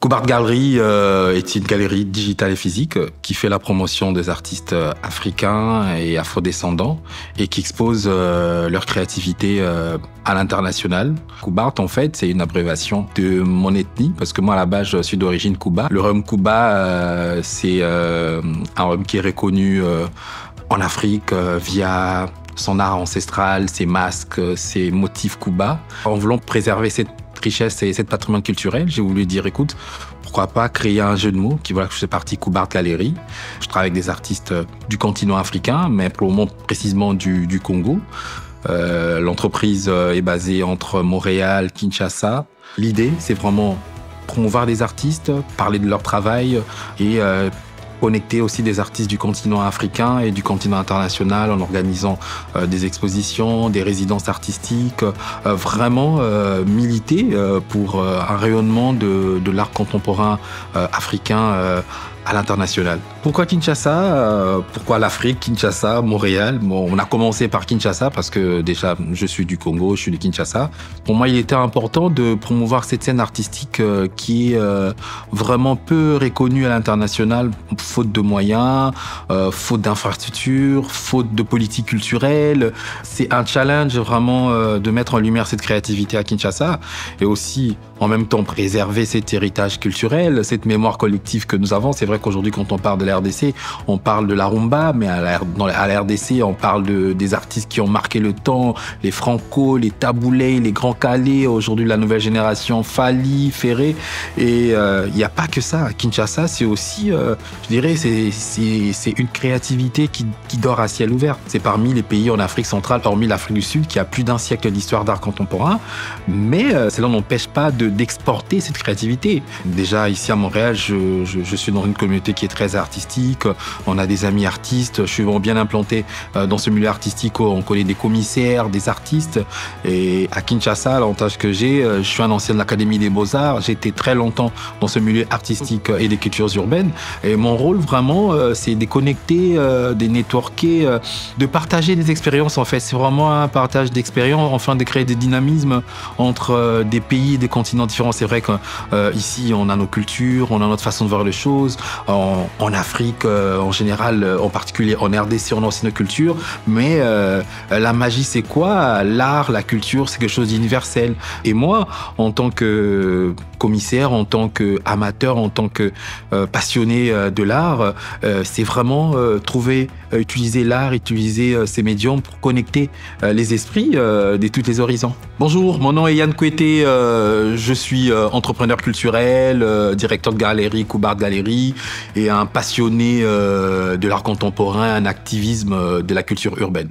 Coup-Art Gallery est une galerie digitale et physique qui fait la promotion des artistes africains et afrodescendants et qui expose leur créativité à l'international. Coup-Art, en fait, c'est une abréviation de mon ethnie parce que moi, à la base, je suis d'origine Kuba. Le rhum Kuba, c'est un rhum qui est reconnu en Afrique via son art ancestral, ses masques, ses motifs Kuba. En voulant préserver cette richesse et cette patrimoine culturel, j'ai voulu dire, écoute, pourquoi pas créer un jeu de mots qui voilà que je fais partie Coup-Art Gallery. Je travaille avec des artistes du continent africain, mais pour le moment précisément du Congo. L'entreprise est basée entre Montréal, Kinshasa. L'idée, c'est vraiment promouvoir des artistes, parler de leur travail et connecter aussi des artistes du continent africain et du continent international en organisant des expositions, des résidences artistiques, vraiment militer pour un rayonnement de l'art contemporain africain à l'international. Pourquoi Kinshasa? Pourquoi l'Afrique? Kinshasa, Montréal? Bon, on a commencé par Kinshasa parce que déjà, je suis du Congo, je suis de Kinshasa. Pour moi, il était important de promouvoir cette scène artistique qui est vraiment peu reconnue à l'international, faute de moyens, faute d'infrastructures, faute de politique culturelle. C'est un challenge vraiment de mettre en lumière cette créativité à Kinshasa et aussi, en même temps, préserver cet héritage culturel, cette mémoire collective que nous avons. C'est vrai qu'aujourd'hui, quand on parle de la RDC, on parle de la rumba, mais à la RDC, on parle des artistes qui ont marqué le temps, les Franco, les Taboulé, les Grands Calais, aujourd'hui la nouvelle génération, Fali, Ferré. Et il n'y a pas que ça. À Kinshasa, c'est aussi, je dirais, c'est une créativité qui dort à ciel ouvert. C'est parmi les pays en Afrique centrale, hormis l'Afrique du Sud, qui a plus d'un siècle d'histoire d'art contemporain. Mais cela n'empêche pas d'exporter cette créativité. Déjà, ici à Montréal, je suis dans une communauté qui est très artistique. On a des amis artistes. Je suis vraiment bien implanté dans ce milieu artistique. On connaît des commissaires, des artistes. Et à Kinshasa, l'avantage que j'ai, je suis un ancien de l'Académie des Beaux-Arts. J'ai été très longtemps dans ce milieu artistique et des cultures urbaines. Et mon rôle, vraiment, c'est de connecter, de networker, de partager des expériences, en fait. C'est vraiment un partage d'expériences, enfin, de créer des dynamismes entre des pays et des continents différents. C'est vrai qu'ici, on a nos cultures, on a notre façon de voir les choses. En Afrique, en général, en particulier en RDC, on a aussi nos cultures. Mais la magie, c'est quoi? L'art, la culture, c'est quelque chose d'universel. Et moi, en tant que commissaire, en tant qu'amateur, en tant que passionné de l'art, c'est vraiment utiliser l'art, utiliser ces médiums pour connecter les esprits de tous les horizons. Bonjour, mon nom est Yann Kouété, je suis entrepreneur culturel, directeur de galerie Coup-Art Gallery et un passionné de l'art contemporain, un activisme de la culture urbaine.